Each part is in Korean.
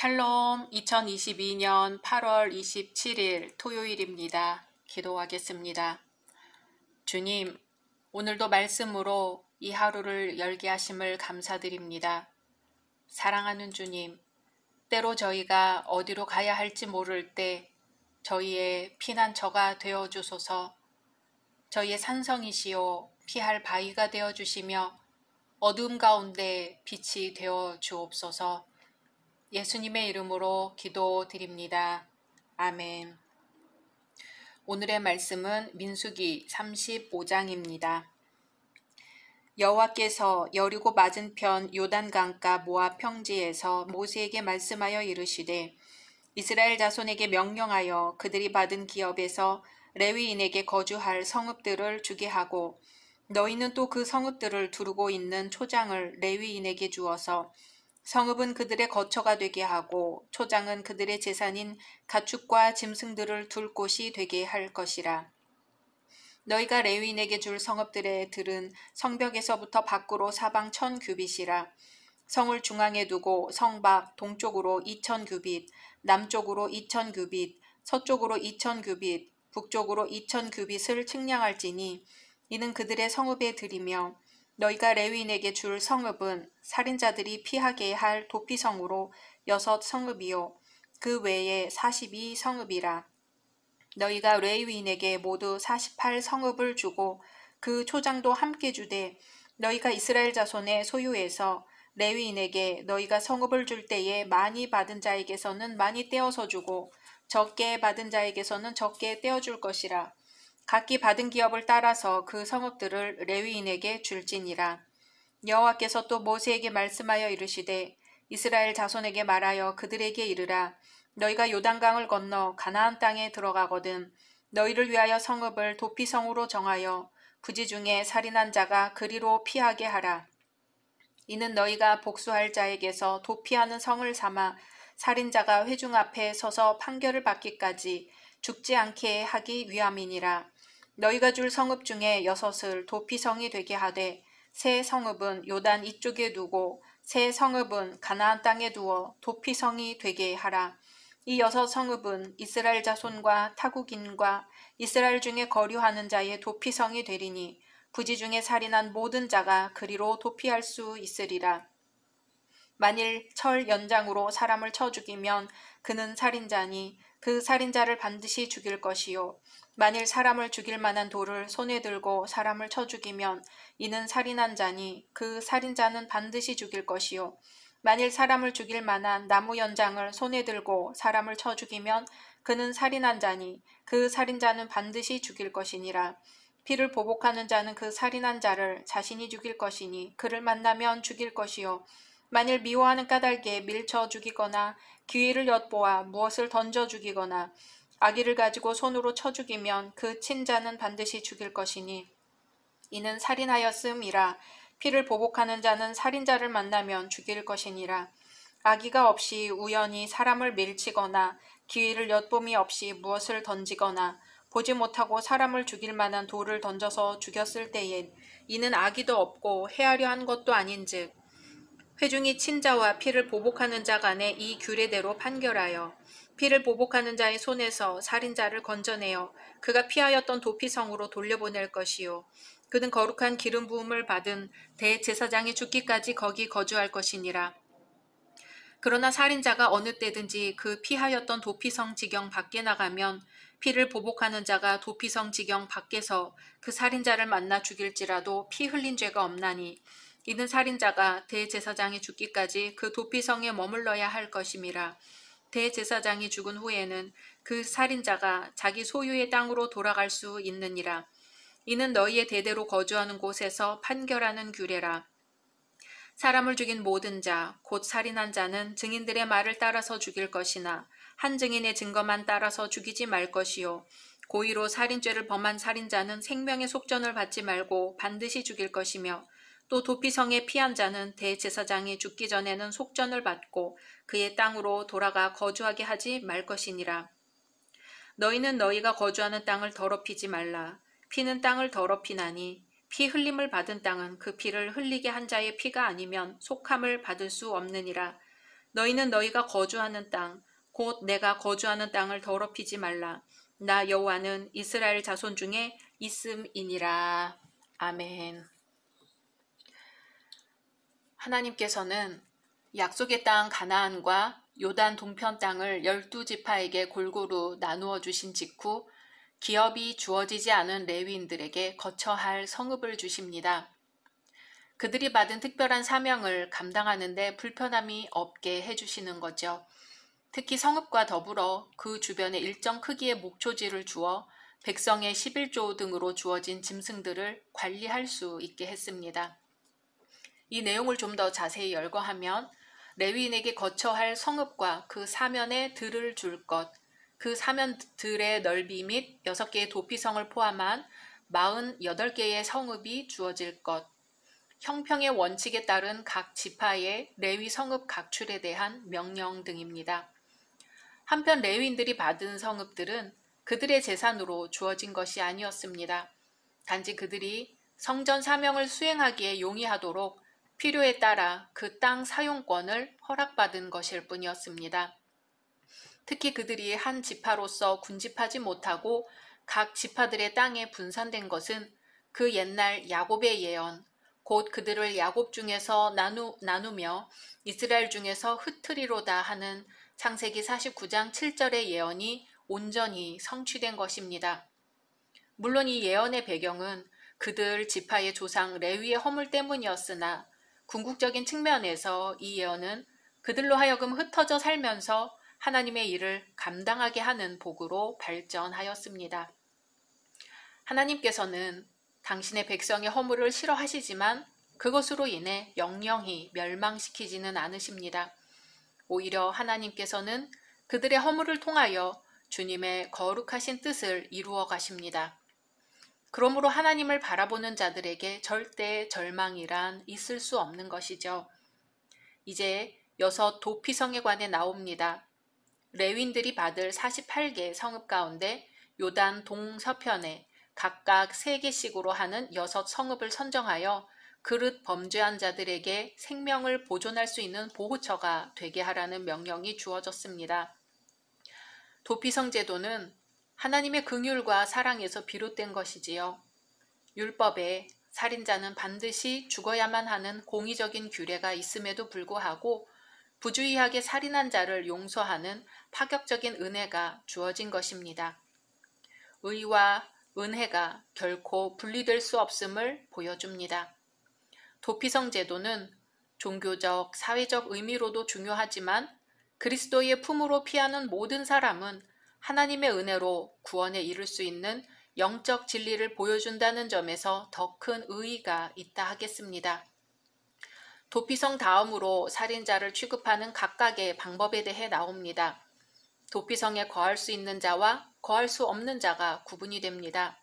샬롬, 2022년 8월 27일 토요일입니다. 기도하겠습니다. 주님, 오늘도 말씀으로 이 하루를 열게 하심을 감사드립니다. 사랑하는 주님, 때로 저희가 어디로 가야 할지 모를 때 저희의 피난처가 되어주소서. 저희의 산성이시오 피할 바위가 되어주시며 어두움 가운데 빛이 되어주옵소서. 예수님의 이름으로 기도드립니다. 아멘. 오늘의 말씀은 민수기 35장입니다. 여호와께서 여리고 맞은편 요단강가 모압 평지에서 모세에게 말씀하여 이르시되 이스라엘 자손에게 명령하여 그들이 받은 기업에서 레위인에게 거주할 성읍들을 주게 하고 너희는 또 그 성읍들을 두르고 있는 초장을 레위인에게 주어서 성읍은 그들의 거처가 되게 하고 초장은 그들의 재산인 가축과 짐승들을 둘 곳이 되게 할 것이라. 너희가 레위인에게 줄 성읍들의 들은 성벽에서부터 밖으로 사방 1000규빗이라. 성을 중앙에 두고 성 밖 동쪽으로 2000규빗, 남쪽으로 2000규빗, 서쪽으로 2000규빗, 북쪽으로 2000규빗을 측량할지니 이는 그들의 성읍의 들이며 너희가 레위인에게 줄 성읍은 살인자들이 피하게 할 도피성으로 6성읍이요 그 외에 42성읍이라. 너희가 레위인에게 모두 48성읍을 주고 그 초장도 함께 주되 너희가 이스라엘 자손의 소유에서 레위인에게 너희가 성읍을 줄 때에 많이 받은 자에게서는 많이 떼어서 주고 적게 받은 자에게서는 적게 떼어줄 것이라. 각기 받은 기업을 따라서 그 성읍들을 레위인에게 줄지니라. 여호와께서 또 모세에게 말씀하여 이르시되 이스라엘 자손에게 말하여 그들에게 이르라. 너희가 요단강을 건너 가나안 땅에 들어가거든 너희를 위하여 성읍을 도피성으로 정하여 부지 중에 살인한 자가 그리로 피하게 하라. 이는 너희가 복수할 자에게서 도피하는 성을 삼아 살인자가 회중 앞에 서서 판결을 받기까지 죽지 않게 하기 위함이니라. 너희가 줄 성읍 중에 6을 도피성이 되게 하되 세 성읍은 요단 이쪽에 두고 세 성읍은 가나안 땅에 두어 도피성이 되게 하라. 이 6성읍은 이스라엘 자손과 타국인과 이스라엘 중에 거류하는 자의 도피성이 되리니 부지 중에 살인한 모든 자가 그리로 도피할 수 있으리라. 만일 철 연장으로 사람을 쳐 죽이면 그는 살인자니 그 살인자를 반드시 죽일 것이요 만일 사람을 죽일 만한 돌을 손에 들고 사람을 쳐 죽이면 이는 살인한 자니 그 살인자는 반드시 죽일 것이요 만일 사람을 죽일 만한 나무 연장을 손에 들고 사람을 쳐 죽이면 그는 살인한 자니 그 살인자는 반드시 죽일 것이니라. 피를 보복하는 자는 그 살인한 자를 자신이 죽일 것이니 그를 만나면 죽일 것이요 만일 미워하는 까닭에 밀쳐 죽이거나 기회를 엿보아 무엇을 던져 죽이거나 아기를 가지고 손으로 쳐 죽이면 그 친자는 반드시 죽일 것이니 이는 살인하였음이라. 피를 보복하는 자는 살인자를 만나면 죽일 것이니라. 아기가 없이 우연히 사람을 밀치거나 기회를 엿봄이 없이 무엇을 던지거나 보지 못하고 사람을 죽일 만한 돌을 던져서 죽였을 때에 이는 아기도 없고 해하려 한 것도 아닌즉 회중이 친자와 피를 보복하는 자 간에 이 규례대로 판결하여 피를 보복하는 자의 손에서 살인자를 건져내어 그가 피하였던 도피성으로 돌려보낼 것이요 그는 거룩한 기름 부음을 받은 대제사장이 죽기까지 거기 거주할 것이니라. 그러나 살인자가 어느 때든지 그 피하였던 도피성 지경 밖에 나가면 피를 보복하는 자가 도피성 지경 밖에서 그 살인자를 만나 죽일지라도 피 흘린 죄가 없나니 이는 살인자가 대제사장이 죽기까지 그 도피성에 머물러야 할 것임이라. 대제사장이 죽은 후에는 그 살인자가 자기 소유의 땅으로 돌아갈 수 있느니라. 이는 너희의 대대로 거주하는 곳에서 판결하는 규례라. 사람을 죽인 모든 자, 곧 살인한 자는 증인들의 말을 따라서 죽일 것이나 한 증인의 증거만 따라서 죽이지 말 것이요. 고의로 살인죄를 범한 살인자는 생명의 속전을 받지 말고 반드시 죽일 것이며 또 도피성에 피한 자는 대제사장이 죽기 전에는 속전을 받고 그의 땅으로 돌아가 거주하게 하지 말 것이니라. 너희는 너희가 거주하는 땅을 더럽히지 말라. 피는 땅을 더럽히나니 피 흘림을 받은 땅은 그 피를 흘리게 한 자의 피가 아니면 속함을 받을 수 없느니라. 너희는 너희가 거주하는 땅, 곧 내가 거주하는 땅을 더럽히지 말라. 나 여호와는 이스라엘 자손 중에 있음이니라. 아멘. 하나님께서는 약속의 땅 가나안과 요단 동편 땅을 12지파에게 골고루 나누어 주신 직후 기업이 주어지지 않은 레위인들에게 거처 할 성읍을 주십니다. 그들이 받은 특별한 사명을 감당하는 데 불편함이 없게 해주시는 거죠. 특히 성읍과 더불어 그 주변에 일정 크기의 목초지를 주어 백성의 11조 등으로 주어진 짐승들을 관리할 수 있게 했습니다. 이 내용을 좀 더 자세히 열거하면 레위인에게 거처할 성읍과 그 사면에 들을 줄 것, 그 사면들의 넓이 및 6개의 도피성을 포함한 48개의 성읍이 주어질 것, 형평의 원칙에 따른 각 지파의 레위 성읍 각출에 대한 명령 등입니다. 한편 레위인들이 받은 성읍들은 그들의 재산으로 주어진 것이 아니었습니다. 단지 그들이 성전 사명을 수행하기에 용이하도록 필요에 따라 그 땅 사용권을 허락받은 것일 뿐이었습니다. 특히 그들이 한 지파로서 군집하지 못하고 각 지파들의 땅에 분산된 것은 그 옛날 야곱의 예언, 곧 그들을 야곱 중에서 나누며 이스라엘 중에서 흩트리로다 하는 창세기 49장 7절의 예언이 온전히 성취된 것입니다. 물론 이 예언의 배경은 그들 지파의 조상 레위의 허물 때문이었으나 궁극적인 측면에서 이 예언은 그들로 하여금 흩어져 살면서 하나님의 일을 감당하게 하는 복으로 발전하였습니다. 하나님께서는 당신의 백성의 허물을 싫어하시지만 그것으로 인해 영영히 멸망시키지는 않으십니다. 오히려 하나님께서는 그들의 허물을 통하여 주님의 거룩하신 뜻을 이루어 가십니다. 그러므로 하나님을 바라보는 자들에게 절대 절망이란 있을 수 없는 것이죠. 이제 6 도피성에 관해 나옵니다. 레위인들이 받을 48개 성읍 가운데 요단 동서편에 각각 3개씩으로 하는 6 성읍을 선정하여 그릇 범죄한 자들에게 생명을 보존할 수 있는 보호처가 되게 하라는 명령이 주어졌습니다. 도피성 제도는 하나님의 긍휼과 사랑에서 비롯된 것이지요. 율법에 살인자는 반드시 죽어야만 하는 공의적인 규례가 있음에도 불구하고 부주의하게 살인한 자를 용서하는 파격적인 은혜가 주어진 것입니다. 의와 은혜가 결코 분리될 수 없음을 보여줍니다. 도피성 제도는 종교적, 사회적 의미로도 중요하지만 그리스도의 품으로 피하는 모든 사람은 하나님의 은혜로 구원에 이를 수 있는 영적 진리를 보여준다는 점에서 더 큰 의의가 있다 하겠습니다. 도피성 다음으로 살인자를 취급하는 각각의 방법에 대해 나옵니다. 도피성에 거할 수 있는 자와 거할 수 없는 자가 구분이 됩니다.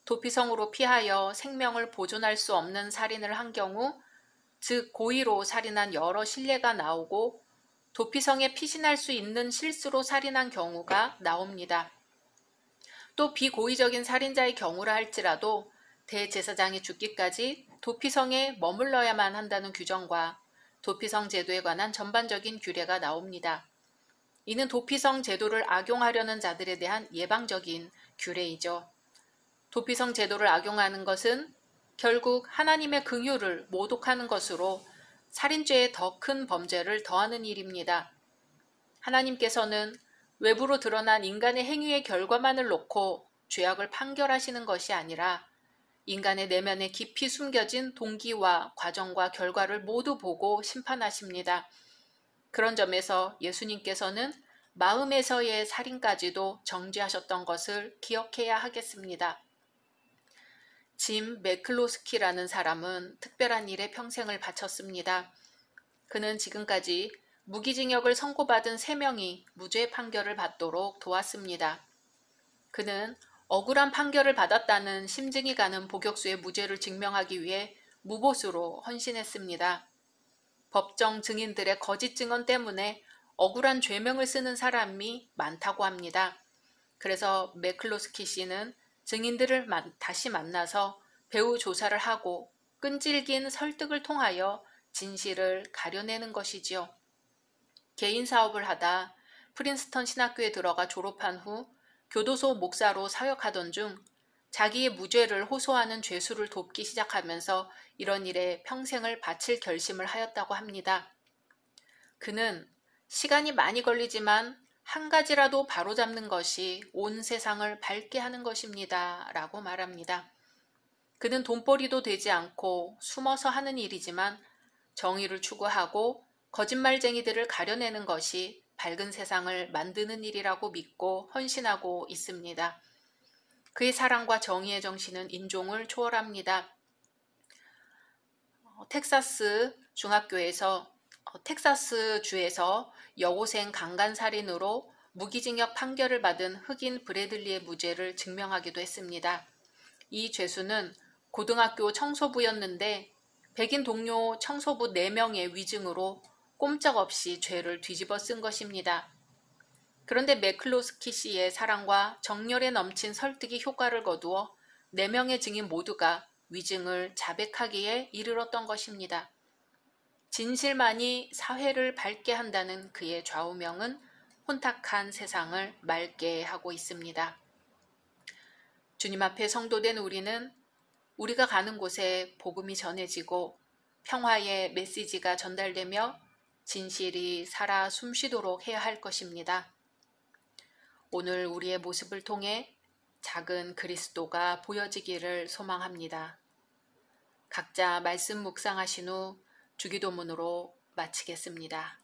도피성으로 피하여 생명을 보존할 수 없는 살인을 한 경우, 즉 고의로 살인한 여러 실례가 나오고 도피성에 피신할 수 있는 실수로 살인한 경우가 나옵니다. 또 비고의적인 살인자의 경우라 할지라도 대제사장이 죽기까지 도피성에 머물러야만 한다는 규정과 도피성 제도에 관한 전반적인 규례가 나옵니다. 이는 도피성 제도를 악용하려는 자들에 대한 예방적인 규례이죠. 도피성 제도를 악용하는 것은 결국 하나님의 긍휼을 모독하는 것으로 살인죄에 더 큰 범죄를 더하는 일입니다. 하나님께서는 외부로 드러난 인간의 행위의 결과만을 놓고 죄악을 판결하시는 것이 아니라 인간의 내면에 깊이 숨겨진 동기와 과정과 결과를 모두 보고 심판하십니다. 그런 점에서 예수님께서는 마음에서의 살인까지도 정죄하셨던 것을 기억해야 하겠습니다. 짐 매클로스키라는 사람은 특별한 일에 평생을 바쳤습니다. 그는 지금까지 무기징역을 선고받은 3명이 무죄 판결을 받도록 도왔습니다. 그는 억울한 판결을 받았다는 심증이 가는 복역수의 무죄를 증명하기 위해 무보수로 헌신했습니다. 법정 증인들의 거짓 증언 때문에 억울한 죄명을 쓰는 사람이 많다고 합니다. 그래서 매클로스키 씨는 증인들을 다시 만나서 배후 조사를 하고 끈질긴 설득을 통하여 진실을 가려내는 것이지요. 개인 사업을 하다 프린스턴 신학교에 들어가 졸업한 후 교도소 목사로 사역하던 중 자기의 무죄를 호소하는 죄수를 돕기 시작하면서 이런 일에 평생을 바칠 결심을 하였다고 합니다. 그는 시간이 많이 걸리지만 한 가지라도 바로잡는 것이 온 세상을 밝게 하는 것입니다. 라고 말합니다. 그는 돈벌이도 되지 않고 숨어서 하는 일이지만 정의를 추구하고 거짓말쟁이들을 가려내는 것이 밝은 세상을 만드는 일이라고 믿고 헌신하고 있습니다. 그의 사랑과 정의의 정신은 인종을 초월합니다. 텍사스 주에서 여고생 강간살인으로 무기징역 판결을 받은 흑인 브래들리의 무죄를 증명하기도 했습니다. 이 죄수는 고등학교 청소부였는데 백인 동료 청소부 4명의 위증으로 꼼짝없이 죄를 뒤집어 쓴 것입니다. 그런데 매클로스키 씨의 사랑과 정열에 넘친 설득이 효과를 거두어 4명의 증인 모두가 위증을 자백하기에 이르렀던 것입니다. 진실만이 사회를 밝게 한다는 그의 좌우명은 혼탁한 세상을 맑게 하고 있습니다. 주님 앞에 성도된 우리는 우리가 가는 곳에 복음이 전해지고 평화의 메시지가 전달되며 진실이 살아 숨쉬도록 해야 할 것입니다. 오늘 우리의 모습을 통해 작은 그리스도가 보여지기를 소망합니다. 각자 말씀 묵상하신 후 주기도문으로 마치겠습니다.